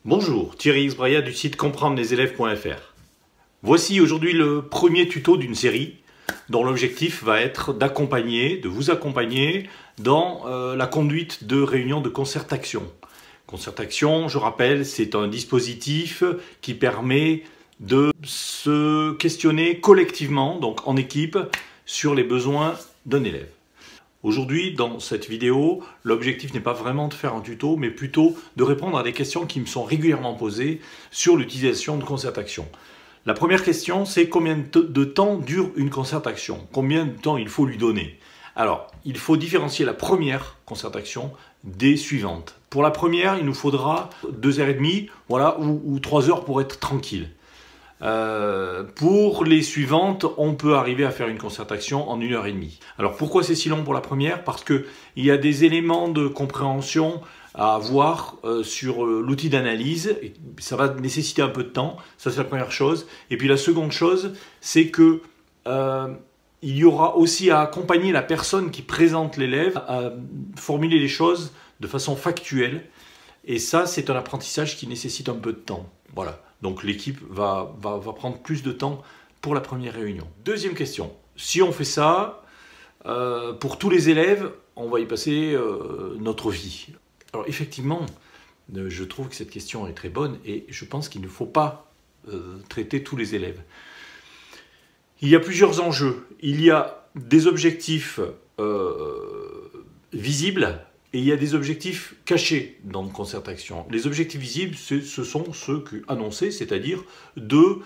Bonjour, Thierry Xbraya du site comprendreleselèves.fr. Voici aujourd'hui le premier tuto d'une série dont l'objectif va être de vous accompagner dans la conduite de réunions de concertation. Concertation, je rappelle, c'est un dispositif qui permet de se questionner collectivement, donc en équipe, sur les besoins d'un élève. Aujourd'hui, dans cette vidéo, l'objectif n'est pas vraiment de faire un tuto, mais plutôt de répondre à des questions qui me sont régulièrement posées sur l'utilisation de concertation. La première question, c'est combien de temps dure une concertation? Combien de temps il faut lui donner? Alors, il faut différencier la première concertation des suivantes. Pour la première, il nous faudra 2h30, voilà, ou 3 heures pour être tranquille. Pour les suivantes, on peut arriver à faire une concertation en 1h30. Alors pourquoi c'est si long pour la première? Parce qu'il y a des éléments de compréhension à avoir sur l'outil d'analyse. Ça va nécessiter un peu de temps, ça c'est la première chose. Et puis la seconde chose, c'est que il y aura aussi à accompagner la personne qui présente l'élève à formuler les choses de façon factuelle. Et ça, c'est un apprentissage qui nécessite un peu de temps. Voilà. Donc l'équipe va prendre plus de temps pour la première réunion. Deuxième question. Si on fait ça, pour tous les élèves, on va y passer notre vie. Alors effectivement, je trouve que cette question est très bonne et je pense qu'il ne faut pas traiter tous les élèves. Il y a plusieurs enjeux. Il y a des objectifs visibles, et il y a des objectifs cachés dans une concertation. Les objectifs visibles, ce sont ceux annoncés, c'est-à-dire de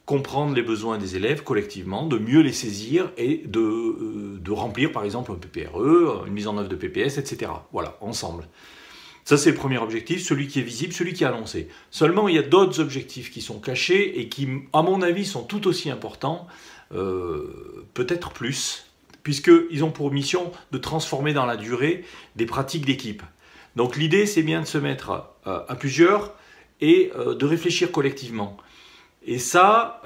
comprendre les besoins des élèves collectivement, de mieux les saisir et de remplir par exemple un PPRE, une mise en œuvre de PPS, etc. Voilà, ensemble. Ça c'est le premier objectif, celui qui est visible, celui qui est annoncé. Seulement il y a d'autres objectifs qui sont cachés et qui, à mon avis, sont tout aussi importants, peut-être plus, puisqu'ils ont pour mission de transformer dans la durée des pratiques d'équipe. Donc l'idée, c'est bien de se mettre à plusieurs et de réfléchir collectivement. Et ça,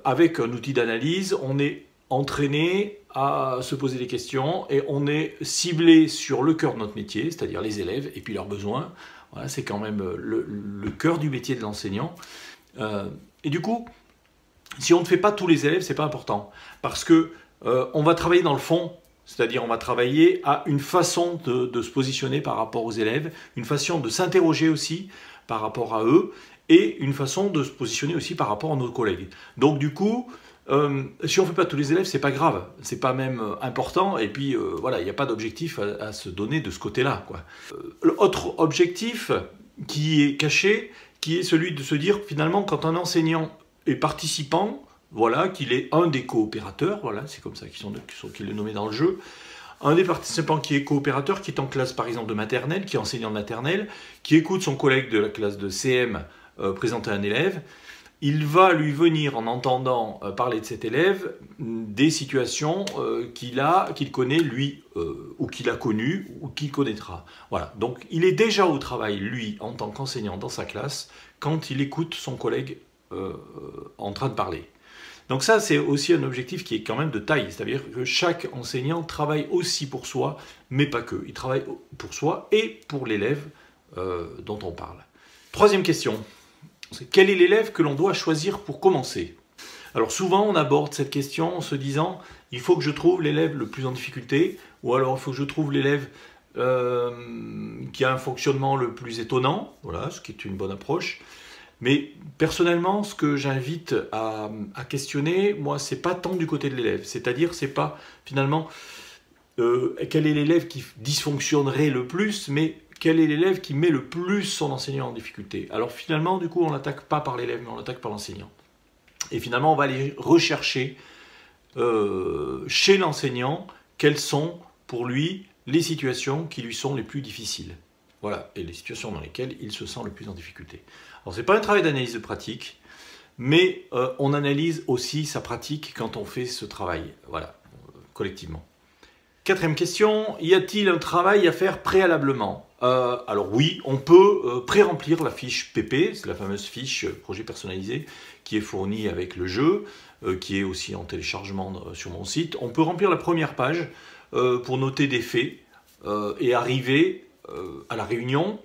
avec un outil d'analyse, on est entraîné à se poser des questions et on est ciblé sur le cœur de notre métier, c'est-à-dire les élèves et puis leurs besoins. Voilà, c'est quand même le cœur du métier de l'enseignant. Et du coup, si on ne fait pas tous les élèves, c'est pas important, parce que on va travailler dans le fond, c'est-à-dire on va travailler à une façon de se positionner par rapport aux élèves, une façon de s'interroger aussi par rapport à eux, et une façon de se positionner aussi par rapport à nos collègues. Donc du coup, si on ne fait pas tous les élèves, c'est pas grave, c'est pas même important, et puis voilà, il n'y a pas d'objectif à se donner de ce côté-là, quoi. L'autre objectif qui est caché, qui est celui de se dire finalement quand un enseignant est participant, voilà, qu'il est un des coopérateurs, voilà, c'est comme ça qu'il est nommé dans le jeu, un des participants qui est coopérateur, qui est en classe par exemple de maternelle, qui est enseignant de maternelle, qui écoute son collègue de la classe de CM présenter un élève, il va lui venir en entendant parler de cet élève des situations qu'il connaît lui, ou qu'il a connues, ou qu'il connaîtra. Voilà, donc il est déjà au travail, lui, en tant qu'enseignant dans sa classe, quand il écoute son collègue en train de parler. Donc ça, c'est aussi un objectif qui est quand même de taille, c'est-à-dire que chaque enseignant travaille aussi pour soi, mais pas que. Il travaille pour soi et pour l'élève dont on parle. Troisième question, c'est quel est l'élève que l'on doit choisir pour commencer? Alors souvent, on aborde cette question en se disant, il faut que je trouve l'élève le plus en difficulté, ou alors il faut que je trouve l'élève qui a un fonctionnement le plus étonnant, voilà, ce qui est une bonne approche. Mais personnellement, ce que j'invite à questionner, moi, c'est pas tant du côté de l'élève. C'est-à-dire, c'est pas finalement quel est l'élève qui dysfonctionnerait le plus, mais quel est l'élève qui met le plus son enseignant en difficulté. Alors finalement, du coup, on l'attaque pas par l'élève, mais on l'attaque par l'enseignant. Et finalement, on va aller rechercher chez l'enseignant quelles sont pour lui les situations qui lui sont les plus difficiles. Voilà, et les situations dans lesquelles il se sent le plus en difficulté. Alors, ce n'est pas un travail d'analyse de pratique, mais on analyse aussi sa pratique quand on fait ce travail, voilà, collectivement. Quatrième question, y a-t-il un travail à faire préalablement? Alors oui, on peut pré-remplir la fiche PP, c'est la fameuse fiche projet personnalisé qui est fournie avec le jeu, qui est aussi en téléchargement sur mon site. On peut remplir la première page pour noter des faits et arriver à la réunion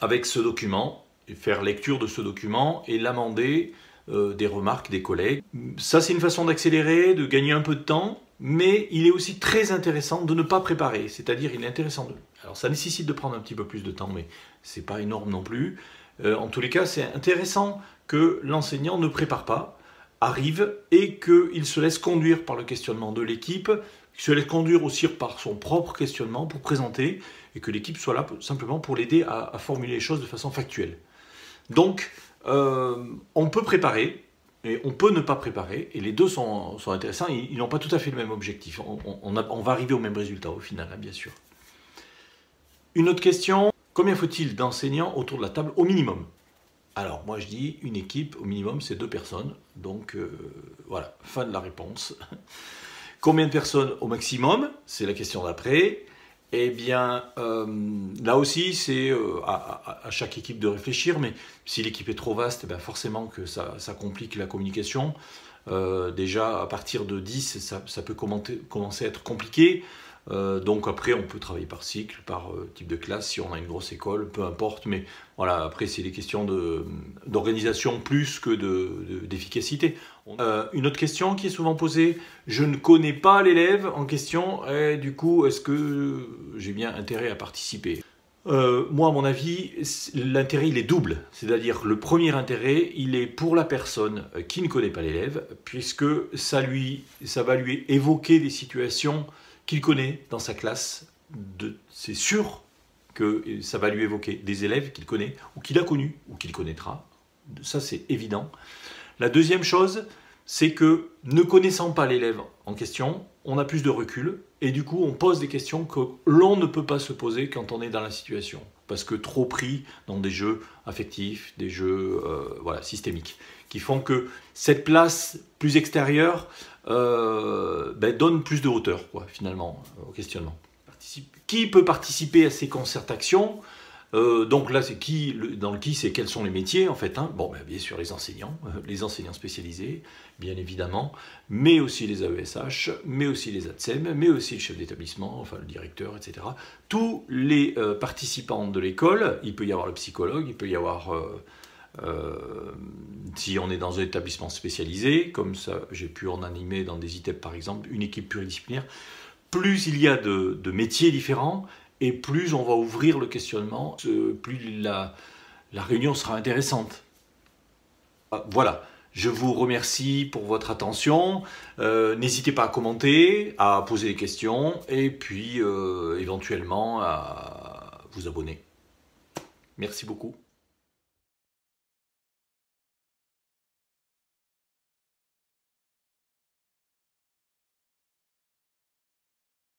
avec ce document faire lecture de ce document et l'amender des remarques des collègues. Ça, c'est une façon d'accélérer, de gagner un peu de temps, mais il est aussi très intéressant de ne pas préparer, c'est-à-dire il est intéressant de... Alors ça nécessite de prendre un petit peu plus de temps, mais c'est pas énorme non plus. En tous les cas, c'est intéressant que l'enseignant ne prépare pas, arrive et qu'il se laisse conduire par le questionnement de l'équipe, qu'il se laisse conduire aussi par son propre questionnement pour présenter, et que l'équipe soit là simplement pour l'aider à formuler les choses de façon factuelle. Donc, on peut préparer, et on peut ne pas préparer, et les deux sont intéressants, ils n'ont pas tout à fait le même objectif. On va arriver au même résultat au final, hein, bien sûr. Une autre question, combien faut-il d'enseignants autour de la table au minimum? Alors, moi je dis, une équipe, au minimum, c'est 2 personnes, donc voilà, fin de la réponse. Combien de personnes au maximum? C'est la question d'après. Eh bien, là aussi, c'est à chaque équipe de réfléchir, mais si l'équipe est trop vaste, eh bien forcément que ça complique la communication. Déjà, à partir de 10, ça peut commencer à être compliqué. Donc après, on peut travailler par cycle, par type de classe, si on a une grosse école, peu importe. Mais voilà, après, c'est des questions d'organisation plus que d'efficacité. Une autre question qui est souvent posée, je ne connais pas l'élève en question, et du coup, est-ce que j'ai bien intérêt à participer? Moi, à mon avis, l'intérêt, il est double. C'est-à-dire, le premier intérêt, il est pour la personne qui ne connaît pas l'élève, puisque ça va lui évoquer des situations qu'il connaît dans sa classe. C'est sûr que ça va lui évoquer des élèves qu'il connaît, ou qu'il a connus, ou qu'il connaîtra. Ça, c'est évident. La deuxième chose, c'est que, ne connaissant pas l'élève en question, on a plus de recul, et du coup, on pose des questions que l'on ne peut pas se poser quand on est dans la situation, parce que trop pris dans des jeux affectifs, des jeux voilà, systémiques, qui font que cette place plus extérieure donne plus de hauteur, quoi, finalement, au questionnement. Qui peut participer à ces concertations? Donc là, c'est c'est quels sont les métiers en fait, hein. Bon, bien sûr les enseignants spécialisés, bien évidemment, mais aussi les AESH, mais aussi les ATSEM, mais aussi le chef d'établissement, enfin le directeur, etc. Tous les participants de l'école, il peut y avoir le psychologue, il peut y avoir, si on est dans un établissement spécialisé, comme ça j'ai pu en animer dans des ITEP par exemple, une équipe pluridisciplinaire, plus il y a de métiers différents, et plus on va ouvrir le questionnement, plus la réunion sera intéressante. Voilà, je vous remercie pour votre attention. N'hésitez pas à commenter, à poser des questions, et puis éventuellement à vous abonner. Merci beaucoup.